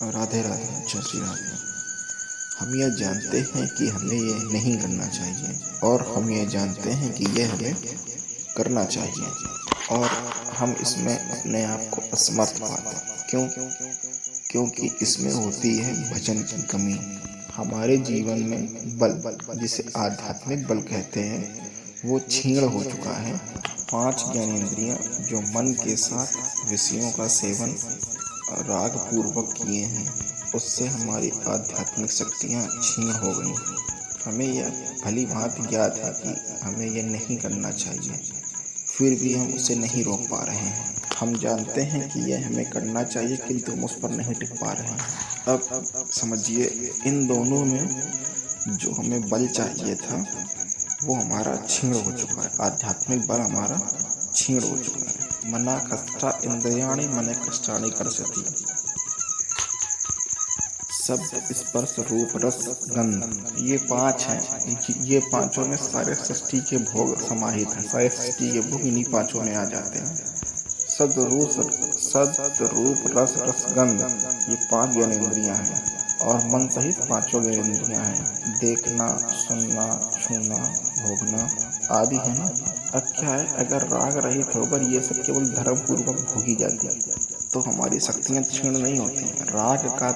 राधे राधे, जय श्री राधे। हम यह जानते हैं कि हमें यह नहीं करना चाहिए और हम यह जानते हैं कि यह हमें करना चाहिए, और हम इसमें अपने आप को असमर्थ पाते हैं। क्यों? क्योंकि इसमें होती है भजन की कमी। हमारे जीवन में बल, जिसे आध्यात्मिक बल कहते हैं, वो क्षीण हो चुका है। 5 ज्ञानेंद्रियां जो मन के साथ विषयों का सेवन राग पूर्वक किए हैं, उससे हमारी आध्यात्मिक शक्तियाँ क्षीण हो गई। हमें यह भली भांति याद है कि हमें यह नहीं करना चाहिए, फिर भी हम उसे नहीं रोक पा रहे हैं। हम जानते हैं कि यह हमें करना चाहिए, किंतु हम उस पर नहीं टिक पा रहे हैं। अब समझिए, इन दोनों में जो हमें बल चाहिए था वो हमारा क्षीण हो चुका है। आध्यात्मिक बल हमारा क्षीण हो चुका है। मना कष्टा इंद्रियाणि मन कष्टानि कर्षति। शब्द, स्पर्श, रूप, रस, गंध, ये 5 हैं। ये पांचों में सारे सृष्टि के भोग समाहित हैं। सारे सृष्टि के भोग इन्हीं पांचों में आ जाते हैं। शब्द, रूप, रस, रसगंध, ये 5 ज्ञानेंद्रियां हैं, और मन सहित 5 ज्ञानेंद्रियां हैं। देखना, सुनना, छूना, भोगना आदि है ना। अब क्या है, अगर राग रहित होकर ये सब केवल धर्म पूर्वक भोगी जाती तो हमारी शक्तियां क्षीण नहीं होती हैं। राग का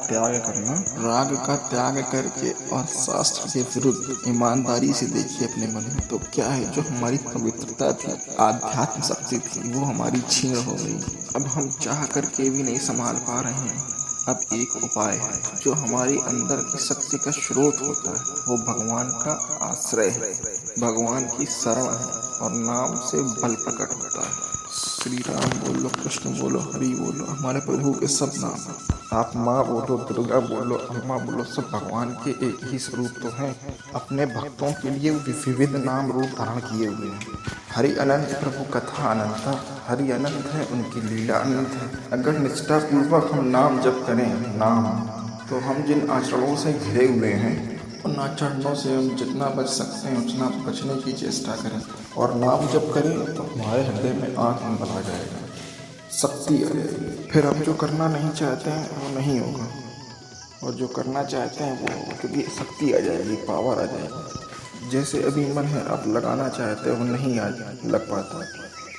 त्याग करके और शास्त्र के विरुद्ध ईमानदारी से देखिए अपने मन में, तो क्या है, जो हमारी पवित्रता थी, आध्यात्म शक्ति थी, वो हमारी क्षीण हो गई। अब हम चाह करके भी नहीं संभाल पा रहे हैं। अब एक उपाय है, जो हमारी अंदर की शक्ति का स्रोत होता है, वो भगवान का आश्रय है, भगवान की शरण है, और नाम से बल प्रकट होता है। श्री राम बोलो, कृष्ण बोलो, हरि बोलो, हमारे प्रभु के सब नाम। आप माँ बोलो, दुर्गा बोलो, अम्मा बोलो, सब भगवान के एक ही स्वरूप तो हैं। अपने भक्तों के लिए विविध नाम रूप धारण किए हुए हैं। हरि अनंत प्रभु कथा अनंत, हरि अनंत है, उनकी लीला अनंत है। अगर निष्ठा पूर्वक हम नाम जप करें, तो हम जिन आचरणों से घिरे हुए हैं, उन आचरणों से हम जितना बच सकते हैं उतना बचने की चेष्टा करें, और नाम जप करें तो हमारे हृदय में आत्मबल आ जाएगा, शक्ति आ जाएगी। फिर हम जो करना नहीं चाहते हैं वो नहीं होगा, और जो करना चाहते हैं वो होगा, क्योंकि शक्ति आ जाएगी, पावर आ जाएगी। जैसे अभी मन है, आप लगाना चाहते हो, नहीं आ लग पाता,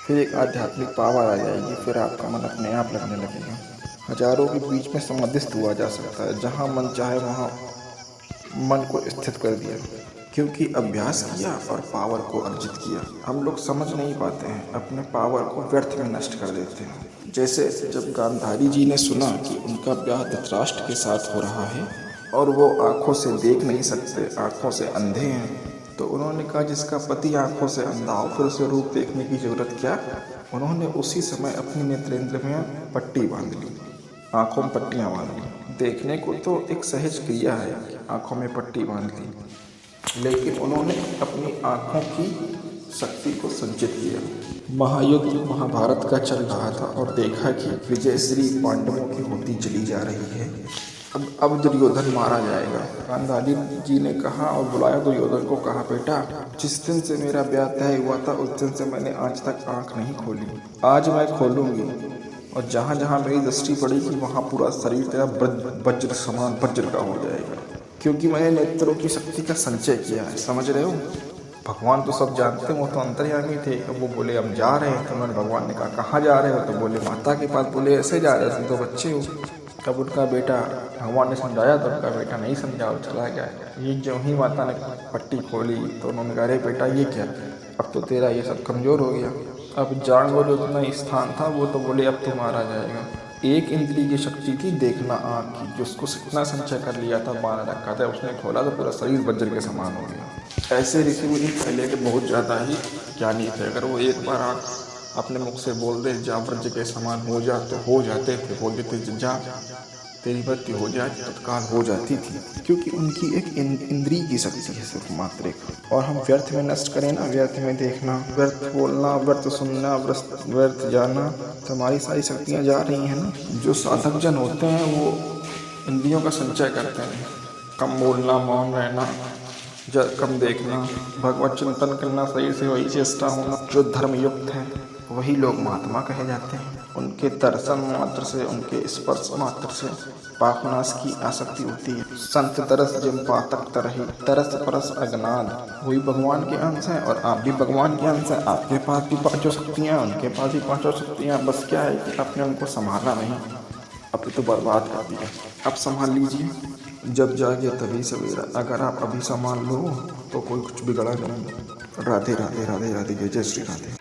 फिर एक आध्यात्मिक पावर आ जाएगी, फिर आपका मन अपने आप लगने लगेगा। हजारों के बीच में समाधिस्थ हुआ जा सकता है। जहाँ मन चाहे वहाँ मन को स्थित कर दिया, क्योंकि अभ्यास किया और पावर को अर्जित किया। हम लोग समझ नहीं पाते हैं, अपने पावर को व्यर्थ में नष्ट कर देते हैं। जैसे जब गांधारी जी ने सुना कि उनका ब्याह धृतराष्ट्र के साथ हो रहा है और वो आंखों से देख नहीं सकते, आंखों से अंधे हैं, तो उन्होंने कहा, जिसका पति आंखों से अंधा हो फिर उसे रूप देखने की जरूरत क्या। उन्होंने उसी समय अपनी नेत्रेंद्र में पट्टी बांध ली, आंखों में पट्टियां बांध ली। देखने को तो एक सहज क्रिया है, आंखों में पट्टी बांध ली, लेकिन उन्होंने अपनी आंखों की शक्ति को संचित किया। महायुद्ध महाभारत का चल रहा था और देखा कि विजय श्री पांडवों की होती चली जा रही है। अब दुर्योधन मारा जाएगा। गांधारी जी ने कहा और बुलाया दुर्योधन को, कहा, बेटा, जिस दिन से मेरा ब्याह तय हुआ था उस दिन से मैंने आज तक आंख नहीं खोली, आज मैं खोलूंगी, और जहाँ जहाँ मेरी दृष्टि पड़ेगी वहाँ पूरा शरीर तेरा वज्र समान वज्र का हो जाएगा, क्योंकि मैंने नेत्रों की शक्ति का संचय किया है। समझ रहे हो? भगवान तो सब जानते हैं, वो तो अंतर्यामी थे। अब वो बोले, हम जा रहे हैं। तो मैंने भगवान ने कहा, कहाँ जा रहे हो? तो बोले, माता के पास। बोले, ऐसे जा रहे थे, तो बच्चे हो। तब उनका बेटा, भगवान ने समझाया तो उनका बेटा नहीं समझा और चला गया। ये जो ही माता ने पट्टी खोली तो उन्होंने कहा, अरे बेटा, ये क्या, अब तो तेरा ये सब कमज़ोर हो गया। अब जान वो जो उतना स्थान था वो तो बोले, अब तो मारा जाएगा। एक इंद्री की शक्ति थी, देखना आँख की, जो उसको इतना संचय कर लिया था, बांध रखा था, उसने खोला तो पूरा शरीर वज्र के समान हो गया। ऐसे ऋषि मुनि पहले के बहुत ज़्यादा ही ज्ञानी थे। अगर वो एक बार आँख अपने मुख से बोल दे, जा वज्र के समान हो जा, तो हो जाते थे। बोल देते, जा तेरी मृत्यु हो जाए, तत्काल हो जाती थी, क्योंकि उनकी एक इंद्रिय की शक्ति है, सिर्फ मात्र एक। और हम व्यर्थ में नष्ट करें ना, व्यर्थ में देखना, व्यर्थ बोलना, व्यर्थ सुनना, व्यर्थ जाना, तो हमारी सारी शक्तियाँ जा रही हैं ना। जो साधक जन होते हैं वो इंद्रियों का संचय करते हैं, कम बोलना, मौन रहना, कम देखना, भगवत चिंतन करना, शरीर से वही चेष्टा होना, जो धर्मयुक्त है, वही लोग महात्मा कहे जाते हैं। उनके दर्शन मात्र से, उनके स्पर्श मात्र से पापनाश की आसक्ति होती है। संत तरस जिम पातक तरही, तरस परस अज्ञान। वही भगवान के अंश हैं और आप भी भगवान के अंश हैं। आपके पास भी पांचों शक्तियाँ, उनके पास भी पांचों शक्तियाँ। बस क्या है कि आपने उनको संभाला नहीं, अभी तो बर्बाद कर दिया। अब संभाल लीजिए, जब जागे तभी सवेरा। अगर आप अभी संभाल लो तो कोई कुछ बिगड़ा नहीं। राधे राधे राधे राधे, जय जय श्री राधे।